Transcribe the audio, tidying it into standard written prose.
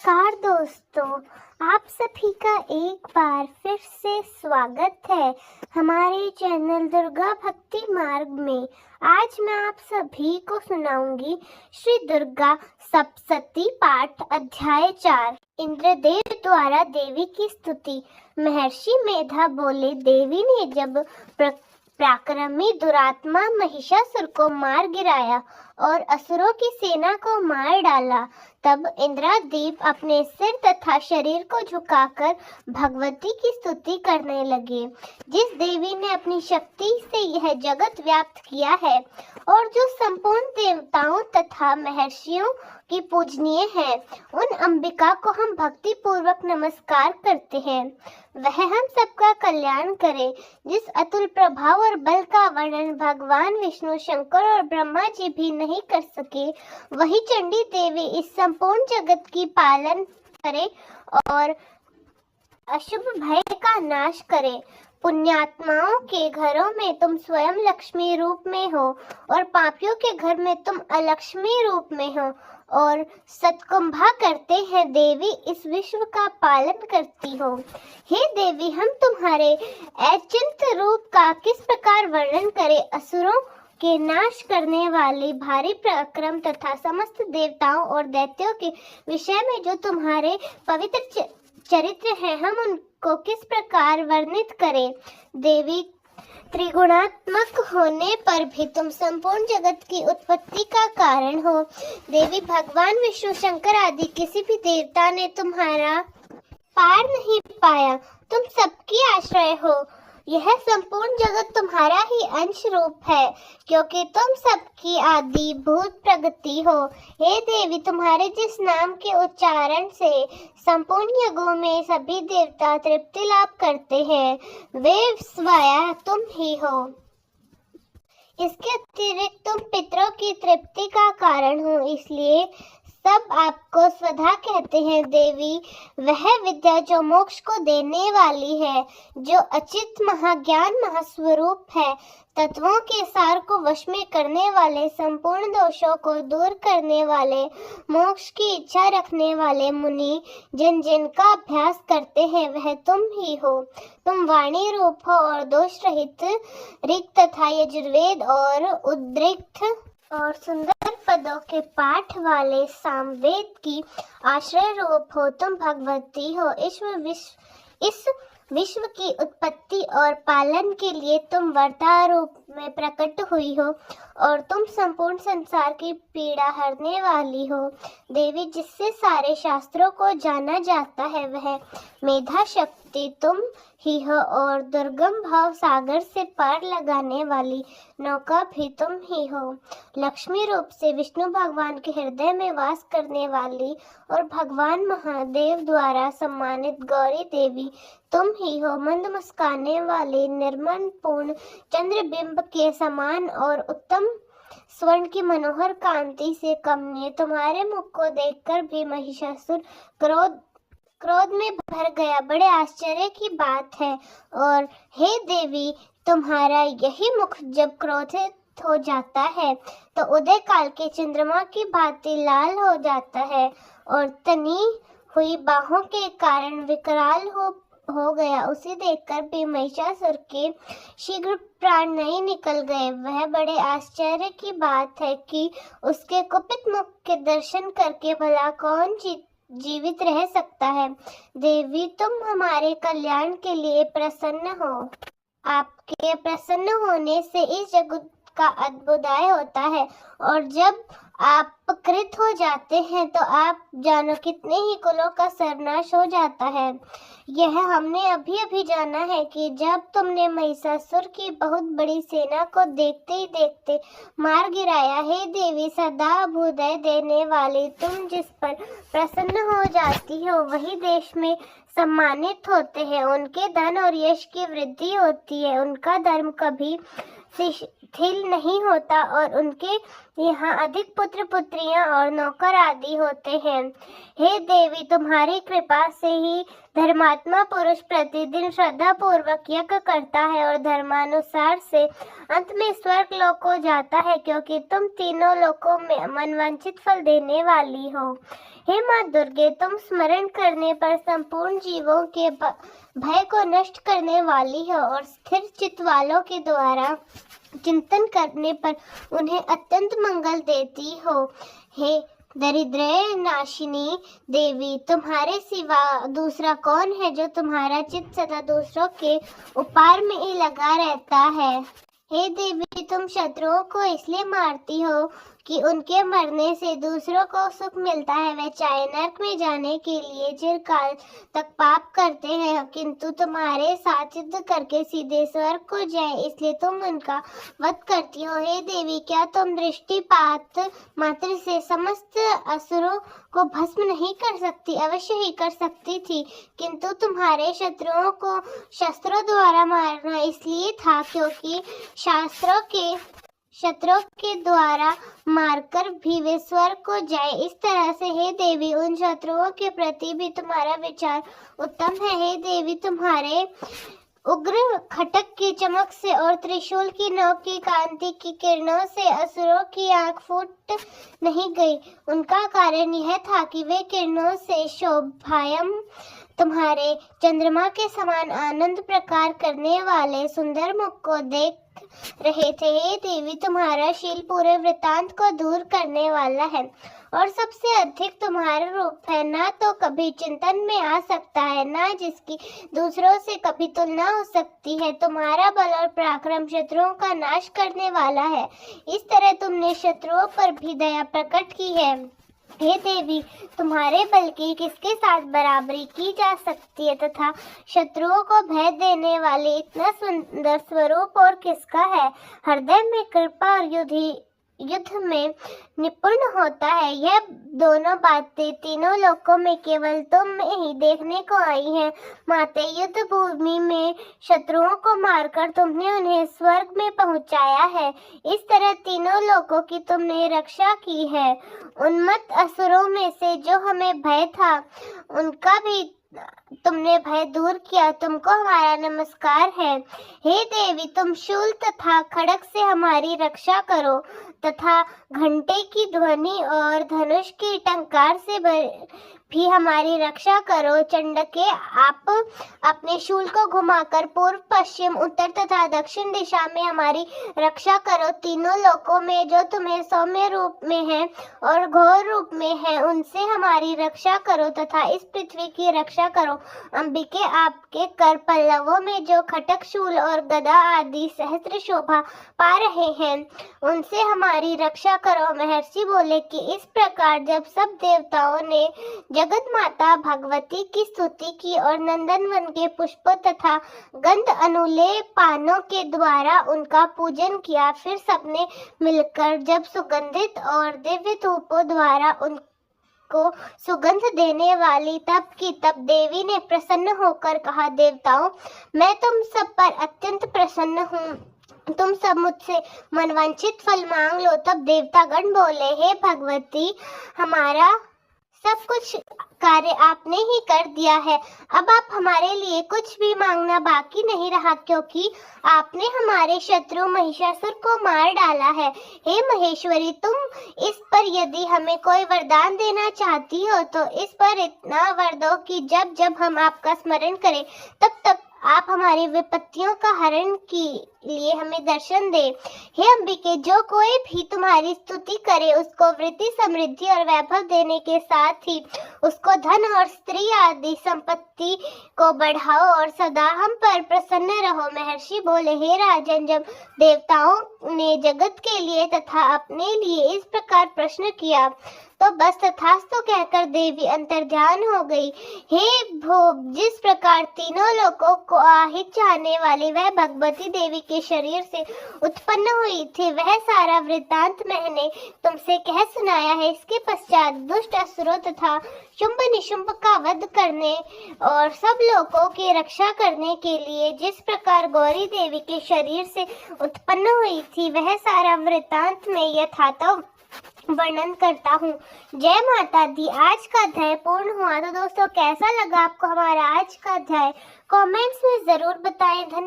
नमस्कार दोस्तों, आप सभी का एक बार फिर से स्वागत है हमारे चैनल दुर्गा भक्ति मार्ग में। आज मैं आप सभी को सुनाऊंगी श्री दुर्गा सप्तशती पाठ अध्याय 4। इंद्रदेव द्वारा देवी की स्तुति। महर्षि मेधा बोले, देवी ने जब पराक्रमी दुरात्मा महिषासुर को मार गिराया और असुरों की सेना को मार डाला, तब इंद्रादीप अपने सिर तथा शरीर को झुकाकर भगवती की स्तुति करने लगे। जिस देवी ने अपनी शक्ति से यह जगत व्याप्त किया है और जो संपूर्ण देवताओं तथा महर्षियों की पूजनीय है, उन अंबिका को हम भक्ति पूर्वक नमस्कार करते हैं। वह हम सबका कल्याण करे। जिस अतुल प्रभाव और बल का वर्णन भगवान विष्णु, शंकर और ब्रह्मा जी भी नहीं कर सके, वही चंडी देवी इस संपूर्ण जगत की पालन करे और अशुभ भय का नाश करे। पुण्यात्माओं के घरों में तुम स्वयं लक्ष्मी रूप में हो और पापियों के घर में तुम अलक्ष्मी रूप में हो और सतकुंभा करते हैं देवी इस विश्व का पालन करती हो। हे देवी, हम तुम्हारे अचिंत्य रूप का किस प्रकार वर्णन करें। असुरों के नाश करने वाले भारी पराक्रम तथा समस्त देवताओं और दैत्यों के विषय में जो तुम्हारे पवित्र चरित्र है, हम उनको किस प्रकार वर्णित करें। देवी, त्रिगुणात्मक होने पर भी तुम संपूर्ण जगत की उत्पत्ति का कारण हो। देवी, भगवान विष्णु, शंकर आदि किसी भी देवता ने तुम्हारा पार नहीं पाया। तुम सबकी आश्रय हो। यह संपूर्ण जगत तुम्हारा ही अंश रूप है, क्योंकि तुम सबकी आदि भूत प्रगति हो। हे देवी, तुम्हारे जिस नाम के उच्चारण से संपूर्ण यज्ञों में सभी देवता तृप्ति लाभ करते हैं, वे स्वयं तुम ही हो। इसके अतिरिक्त तुम पितरों की तृप्ति का कारण हो, इसलिए सब आपको स्वधा कहते हैं। देवी, वह विद्या जो मोक्ष को देने वाली है, जो अचित महाज्ञान महास्वरूप है, तत्वों के सार को वश में करने वाले, संपूर्ण दोषों को दूर करने वाले, मोक्ष की इच्छा रखने वाले मुनि जिन जिनका अभ्यास करते हैं, वह तुम ही हो। तुम वाणी रूप हो और दोष रहित ऋग तथा यजुर्वेद और उद्रिक्त और सुंदर पदों के पाठ वाले सामवेद की आश्रय रूप हो। तुम भगवती हो। इस विश्व की उत्पत्ति और पालन के लिए तुम वर्ता रूप में प्रकट हुई हो और तुम संपूर्ण संसार की पीड़ा हरने वाली हो। देवी, जिससे सारे शास्त्रों को जाना जाता है, वह मेधा शक्ति तुम ही हो और दुर्गम भाव सागर से पार लगाने वाली नौका भी तुम ही हो। लक्ष्मी रूप से विष्णु भगवान के हृदय में वास करने वाली और भगवान महादेव द्वारा सम्मानित गौरी देवी तुम ही हो। मंद मुस्काने वाले निर्मल पूर्ण चंद्रबिंब के समान और उत्तम स्वर्ण की मनोहर कांति से कमनीय तुम्हारे मुख को देखकर भी महिषासुर क्रोध में भर गया। बड़े आश्चर्य की बात है। और हे देवी, तुम्हारा यही मुख जब क्रोधित हो जाता है तो उदय काल के चंद्रमा की भांति लाल हो जाता है और तनी हुई बाहों के कारण विकराल हो गया। उसे देखकर भी महिषासुर के शीघ्र प्राण नहीं निकल गए। वह बड़े आश्चर्य की बात है कि उसके कुपित मुख के दर्शन करके भला कौन जीवित रह सकता है। देवी, तुम हमारे कल्याण के लिए प्रसन्न हो। आपके प्रसन्न होने से इस जगत का अद्भुताय होता है और जब आप कृत हो जाते हैं तो आप जानो कितने ही कुलों का सर्वनाश हो जाता है। यह हमने अभी अभी जाना है कि जब तुमने महिषासुर की बहुत बड़ी सेना को देखते ही देखते मार गिराया। हे देवी, सदा अभ्युदय देने वाली तुम जिस पर प्रसन्न हो जाती हो, वही देश में सम्मानित होते हैं। उनके धन और यश की वृद्धि होती है। उनका धर्म कभी शिथिल नहीं होता और उनके यहाँ अधिक पुत्र पुत्रियां और नौकर आदि होते हैं। हे देवी, तुम्हारी कृपा से ही धर्मात्मा पुरुष प्रतिदिन श्रद्धा पूर्वक यज्ञ करता है और धर्मानुसार से अंत में स्वर्ग लोक को जाता है, क्योंकि तुम तीनों लोकों में मनवांछित फल देने वाली हो। हे माँ दुर्गे, तुम स्मरण करने पर संपूर्ण जीवों के भय को नष्ट करने वाली हो और स्थिर चित्त वालों के द्वारा चिंतन करने पर उन्हें अत्यंत मंगल देती हो। हे दरिद्र नाशिनी देवी, तुम्हारे सिवा दूसरा कौन है जो तुम्हारा चित्त सदा दूसरों के उपकार में ही लगा रहता है। हे देवी, तुम शत्रुओं को इसलिए मारती हो कि उनके मरने से दूसरों को सुख मिलता है। वे चाहे नरक में जाने के लिए चिरकाल तक पाप करते हैं, किंतु तुम्हारे साथ युद्ध करके सीधे स्वर्ग को जाए, इसलिए तुम उनका वध करती हो। हे देवी, क्या तुम दृष्टिपात मात्र से समस्त असुरों को भस्म नहीं कर सकती? अवश्य ही कर सकती थी, किंतु तुम्हारे शत्रुओं को शस्त्रों द्वारा मारना इसलिए था क्योंकि शत्रुओं के द्वारा मारकर भी वे स्वर्ग को जाए। इस तरह से हे देवी, उन शत्रुओं के प्रति भी तुम्हारा विचार उत्तम है। हे देवी, तुम्हारे उग्र खटक की चमक से और त्रिशूल की नोक की कांति की किरणों से असुरों की आंख फूट नहीं गई। उनका कारण यह था कि वे किरणों से शोभायम तुम्हारे चंद्रमा के समान आनंद प्रकार करने वाले सुंदर मुख को देख रहे थे। हे देवी, तुम्हारा शील पूरे वृतांत को दूर करने वाला है और सबसे अधिक तुम्हारा रूप है, ना तो कभी चिंतन में आ सकता है, ना जिसकी दूसरों से कभी तुलना हो सकती है। तुम्हारा बल और पराक्रम शत्रुओं का नाश करने वाला है। इस तरह तुमने शत्रुओं पर भी दया प्रकट की है। हे देवी, तुम्हारे बल की किसके साथ बराबरी की जा सकती है तथा शत्रुओं को भय देने वाले इतना सुंदर स्वरूप और किसका है? हृदय में कृपा और युद्ध में निपुण होता है। यह दोनों बातें तीनों लोकों में केवल तुम में ही देखने को आई हैं। माते, युद्ध भूमि में शत्रुओं को मारकर तुमने उन्हें स्वर्ग में पहुंचाया है। इस तरह तीनों लोकों की तुमने रक्षा की है। उन्मत्त असुरों में से जो हमें भय था, उनका भी तुमने भय दूर किया। तुमको हमारा नमस्कार है। हे देवी, तुम शूल तथा खड़ग से हमारी रक्षा करो तथा घंटे की ध्वनि और धनुष की टंकार से भी हमारी रक्षा करो। चंडके, आप अपने शूल को घुमाकर पूर्व, पश्चिम, उत्तर तथा दक्षिण दिशा में हमारी रक्षा करो। तीनों लोकों में जो तुम्हें सौम्य रूप में है और घोर रूप में है, उनसे हमारी रक्षा करो तथा इस पृथ्वी की रक्षा करो। अंबिके, आपके कर पल्लवों में जो खटक, शूल और गदा आदि सहस्त्र शोभा पा रहे हैं, उनसे हमारी रक्षा करो। महर्षि बोले कि इस प्रकार जब सब देवताओं ने जगत माता भगवती की स्तुति की और नंदनवन के पुष्पों तथा गंध अनुलेय पानों के द्वारा उनका पूजन किया, फिर सबने मिलकर जब सुगंधित और दिव्य धूपों द्वारा उनको सुगंध देने वाली तप की, तब देवी ने प्रसन्न होकर कहा, देवताओं, मैं तुम सब पर अत्यंत प्रसन्न हूँ। तुम सब मुझसे मनवांछित फल मांग लो। तब देवतागण बोले, हे भगवती, हमारा सब कुछ कार्य आपने ही कर दिया है। अब आप हमारे लिए कुछ भी मांगना बाकी नहीं रहा, क्योंकि आपने हमारे शत्रु महिषासुर को मार डाला है। हे महेश्वरी, तुम इस पर यदि हमें कोई वरदान देना चाहती हो तो इस पर इतना वर दो कि जब जब हम आपका स्मरण करें, तब तब आप हमारी विपत्तियों का हरण के लिए हमें दर्शन दे। हे अंबिके, जो कोई भी तुम्हारी स्तुति करे, उसको वृद्धि, समृद्धि और वैभव देने के साथ ही उसको धन और स्त्री आदि संपत्ति को बढ़ाओ और सदा हम पर प्रसन्न रहो। महर्षि बोले, हे राजन, जब देवताओं ने जगत के लिए तथा अपने लिए इस प्रकार प्रश्न किया, तो बस तथास्तु कहकर देवी अंतर्ध्यान हो गई। हे भोग, जिस प्रकार तीनों लोकों को आहित चाहने वाली वह भगवती देवी के शरीर से उत्पन्न हुई थी, वह सारा वृत्तांत मैंने तुमसे कह सुनाया है। इसके पश्चात दुष्ट असुरों तथा शुंभ निशुंभ का वध करने और सब लोगों की रक्षा करने के लिए जिस प्रकार गौरी देवी के शरीर से उत्पन्न हुई थी, वह सारा वृत्तांत में यथातथ वर्णन करता हूँ। जय माता दी। आज का अध्याय पूर्ण हुआ। तो दोस्तों कैसा लगा आपको हमारा आज का अध्याय कमेंट्स में जरूर बताएं। धन्यवाद।